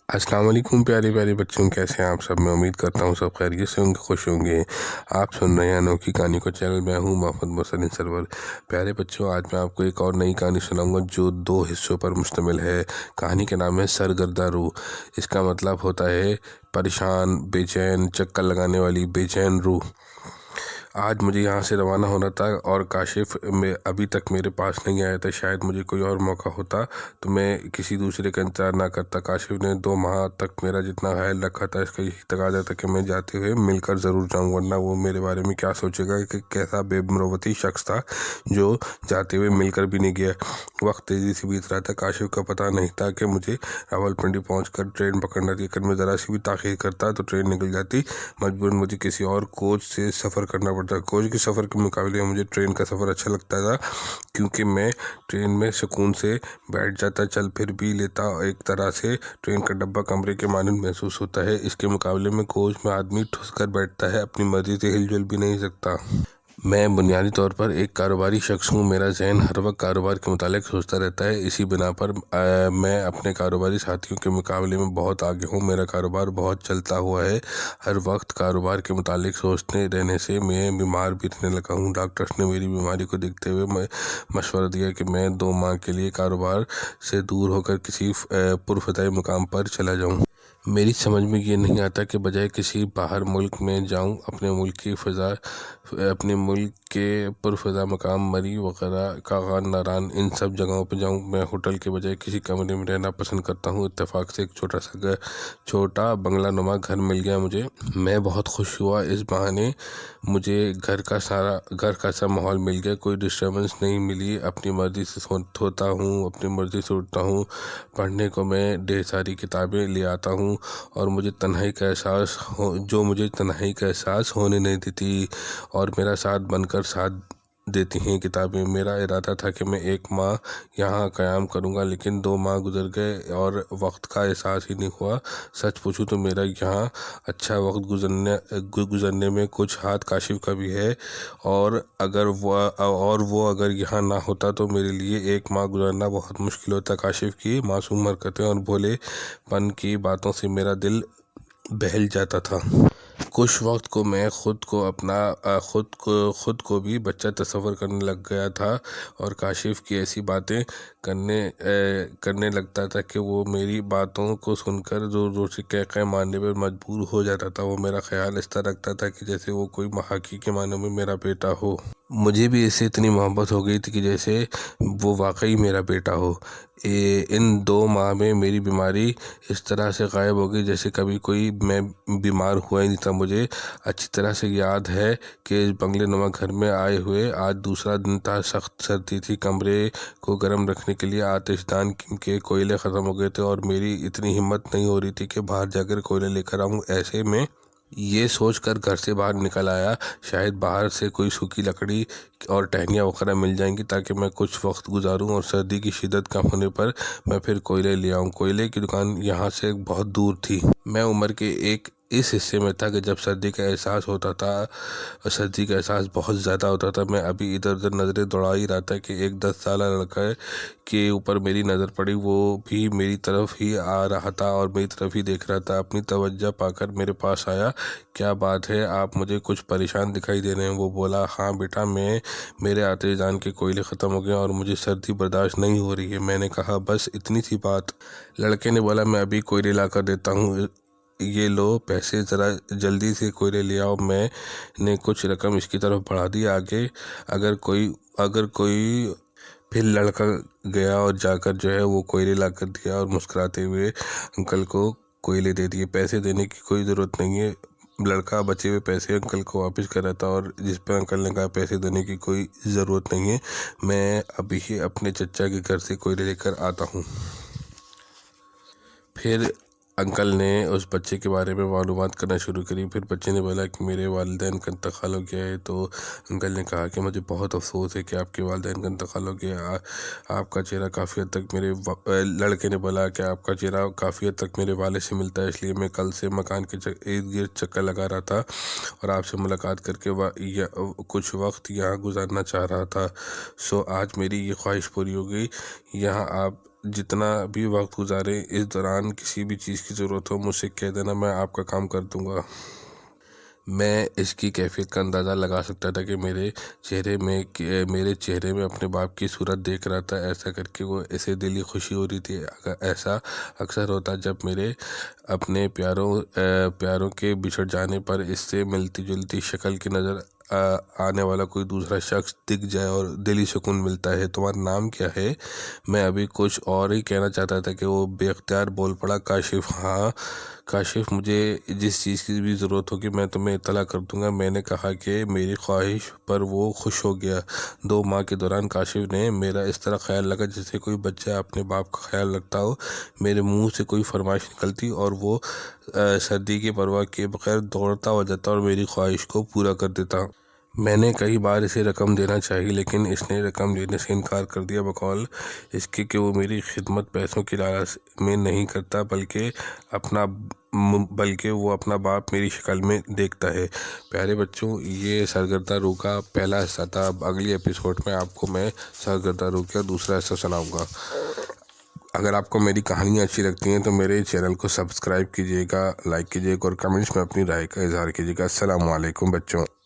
अस्सलाम वालेकुम प्यारे प्यारे बच्चों, कैसे हैं आप सब। मैं उम्मीद करता हूँ सब खैरियत से होंगे, खुश होंगे। आप सुन रहे हैं अनोखी कहानी को चैनल। मैं हूँ मोहम्मद मोहसिन सरवर। प्यारे बच्चों, आज मैं आपको एक और नई कहानी सुनाऊंगा जो 2 हिस्सों पर मुश्तमिल है। कहानी का नाम है सरगर्दा रूह। इसका मतलब होता है परेशान, बेचैन, चक्कर लगाने वाली बेचैन रूह। आज मुझे यहाँ से रवाना होना था और काशिफ में अभी तक मेरे पास नहीं आया था। शायद मुझे कोई और मौका होता तो मैं किसी दूसरे का इंतज़ार ना करता। काशिफ ने 2 माह तक मेरा जितना ख्याल रखा था, इसका यही तकाजा था कि मैं जाते हुए मिलकर ज़रूर जाऊँ, वरना वो मेरे बारे में क्या सोचेगा कि कैसा बेमरोवती शख्स था जो जाते हुए मिलकर भी नहीं गया। वक्त तेज़ी से बीत रहा था। काशिफ का पता नहीं था कि मुझे रावलपिंडी पहुँचकर ट्रेन पकड़ना थी। अगर मैं ज़रा सी भी ताख़ीर करता तो ट्रेन निकल जाती। मजबूरन मुझे किसी और कोच से सफ़र करना पड़ता। कोच के सफ़र के मुकाबले मुझे ट्रेन का सफ़र अच्छा लगता था, क्योंकि मैं ट्रेन में सुकून से बैठ जाता, चल फिर भी लेता। एक तरह से ट्रेन का डब्बा कमरे के मानंद महसूस होता है। इसके मुकाबले में कोच में आदमी ठुस कर बैठता है, अपनी मर्ज़ी से हिलजुल भी नहीं सकता। मैं बुनियादी तौर पर एक कारोबारी शख्स हूँ। मेरा जहन हर वक्त कारोबार के मुतालिक सोचता रहता है। इसी बिना पर मैं अपने कारोबारी साथियों के मुकाबले में बहुत आगे हूँ। मेरा कारोबार बहुत चलता हुआ है। हर वक्त कारोबार के मुतालिक सोचते रहने से मैं बीमार भी रहने लगा हूँ। डॉक्टर्स ने मेरी बीमारी को देखते हुए मशवरा दिया कि मैं 2 माह के लिए कारोबार से दूर होकर किसी पुरफतह मुकाम पर चला जाऊँ। मेरी समझ में ये नहीं आता कि बजाय किसी बाहर मुल्क में जाऊं, अपने मुल्क के पुरफ़ज़ा मकाम मरी वगैरह कागान नारान इन सब जगहों पर जाऊं। मैं होटल के बजाय किसी कमरे में रहना पसंद करता हूं। इत्तेफाक से एक छोटा बंगला नुमा घर मिल गया मुझे। मैं बहुत खुश हुआ। इस बहाने मुझे घर का सा माहौल मिल गया। कोई डिस्टर्बेंस नहीं मिली। अपनी मर्ज़ी से सोता हूँ, अपनी मर्ज़ी से उठता हूँ। पढ़ने को मैं ढेर सारी किताबें ले आता हूँ और मुझे तन्हाई का एहसास होने नहीं देती और मेरा साथ बनकर साथ देती हैं किताबें। मेरा इरादा था कि मैं 1 माह यहाँ क़याम करूँगा, लेकिन 2 माह गुजर गए और वक्त का एहसास ही नहीं हुआ। सच पूछूँ तो मेरा यहाँ अच्छा वक्त गुजरने में कुछ हाथ काशिफ का भी है, और वो अगर यहाँ ना होता तो मेरे लिए 1 माह गुजरना बहुत मुश्किल होता। काशिफ की मासूम हरकतें और भोलेपन की बातों से मेरा दिल बहल जाता था। कुछ वक्त को मैं खुद को भी बच्चा तस्वर करने लग गया था और काशिफ की ऐसी बातें करने लगता था कि वो मेरी बातों को सुनकर ज़ोर ज़ोर से कह मारने पर मजबूर हो जाता था। वो मेरा ख्याल इस तरह रखता था कि जैसे वो कोई हकीकी के मानों में मेरा बेटा हो। मुझे भी इससे इतनी मोहब्बत हो गई थी कि जैसे वो वाकई मेरा बेटा हो। इन 2 माह में मेरी बीमारी इस तरह से गायब हो गई जैसे कभी कोई मैं बीमार हुआ ही नहीं था। मुझे अच्छी तरह से याद है कि बंगले नुमा घर में आए हुए आज दूसरा दिन था। सख्त सर्दी थी। कमरे को गर्म रखने के लिए आतिशदान के कोयले ख़त्म हो गए थे और मेरी इतनी हिम्मत नहीं हो रही थी कि बाहर जाकर कोयले लेकर आऊँ। ऐसे में ये सोचकर घर से बाहर निकल आया, शायद बाहर से कोई सूखी लकड़ी और टहनियाँ वगैरह मिल जाएंगी ताकि मैं कुछ वक्त गुजारूं और सर्दी की शिद्दत कम होने पर मैं फिर कोयले ले आऊं। कोयले की दुकान यहाँ से बहुत दूर थी। मैं उम्र के एक इस हिस्से में था कि जब सर्दी का एहसास बहुत ज़्यादा होता था। मैं अभी इधर उधर नज़रें दौड़ा ही रहा था कि एक 10 साल लड़का के ऊपर मेरी नज़र पड़ी। वो भी मेरी तरफ ही आ रहा था और मेरी तरफ ही देख रहा था। अपनी तवज्जो पाकर मेरे पास आया। क्या बात है, आप मुझे कुछ परेशान दिखाई दे रहे हैं। वो बोला, हाँ बेटा, मेरे आते जान के कोयले ख़त्म हो गए और मुझे सर्दी बर्दाश्त नहीं हो रही है। मैंने कहा, बस इतनी सी बात। लड़के ने बोला, मैं अभी कोयले ला कर देता हूँ, ये लो पैसे, ज़रा जल्दी से कोयले ले आओ। मैंने कुछ रकम इसकी तरफ बढ़ा दी। आगे अगर कोई फिर लड़का गया और जाकर जो है वो कोयले ला कर दिया और मुस्कुराते हुए अंकल को कोयले दे दिए। पैसे देने की कोई ज़रूरत नहीं है। लड़का बचे हुए पैसे अंकल को वापस कर रहा था और जिस पर अंकल ने कहा पैसे देने की कोई ज़रूरत नहीं है, मैं अभी ही अपने चचा के घर से कोयले लेकर आता हूँ। फिर अंकल ने उस बच्चे के बारे में मालूमात करना शुरू करी। फिर बच्चे ने बोला कि मेरे वालिदैन का इंतकाल हो गया है। तो अंकल ने कहा कि मुझे बहुत अफसोस है कि आपके वालिदैन का इंतकाल हो गया। आपका चेहरा काफ़ी हद तक लड़के ने बोला कि आपका चेहरा काफ़ी हद तक मेरे वाले से मिलता है, इसलिए मैं कल से मकान के इर्द गिर्द चक्कर लगा रहा था और आपसे मुलाकात करके कुछ वक्त यहाँ गुजारना चाह रहा था। सो आज मेरी ये ख्वाहिश पूरी हो गई। यहाँ आप जितना भी वक्त गुजारे, इस दौरान किसी भी चीज़ की ज़रूरत हो मुझसे कह देना, मैं आपका काम कर दूँगा। मैं इसकी कैफ़ियत का अंदाज़ा लगा सकता था कि मेरे चेहरे में अपने बाप की सूरत देख रहा था। ऐसा करके वो ऐसे दिली खुशी हो रही थी। ऐसा अक्सर होता जब मेरे अपने प्यारों के बिछड़ जाने पर इससे मिलती-जुलती शक्ल की नज़र आने वाला कोई दूसरा शख्स दिख जाए और दिली सुकून मिलता है। तुम्हारा नाम क्या है? मैं अभी कुछ और ही कहना चाहता था कि वो बेख्तियार बोल पड़ा, काशिफ़। हाँ काशिफ़, मुझे जिस चीज़ की भी ज़रूरत होगी मैं तुम्हें इत्तला कर दूंगा। मैंने कहा कि मेरी ख्वाहिश पर वो खुश हो गया। 2 माह के दौरान काशिफ़ ने मेरा इस तरह ख्याल रखा जैसे कोई बच्चा अपने बाप का ख्याल रखता हो। मेरे मुंह से कोई फरमाइश निकलती और वो सर्दी की परवाह किए बगैर दौड़ता हो जाता और मेरी ख्वाहिश को पूरा कर देता। मैंने कई बार इसे रकम देना चाहिए, लेकिन इसने रकम देने से इनकार कर दिया, बकौल इसके कि वो मेरी खिदमत पैसों की लालच में नहीं करता, बल्कि वो अपना बाप मेरी शक्ल में देखता है। प्यारे बच्चों, ये सरगर्दा रूह का पहला हिस्सा था। अब अगली एपिसोड में आपको मैं सरगर्दा रूह का दूसरा हिस्सा सुनाऊंगा। अगर आपको मेरी कहानियाँ अच्छी लगती हैं तो मेरे चैनल को सब्सक्राइब कीजिएगा, लाइक कीजिएगा और कमेंट्स में अपनी राय का इजहार कीजिएगा। अस्सलाम वालेकुम बच्चों।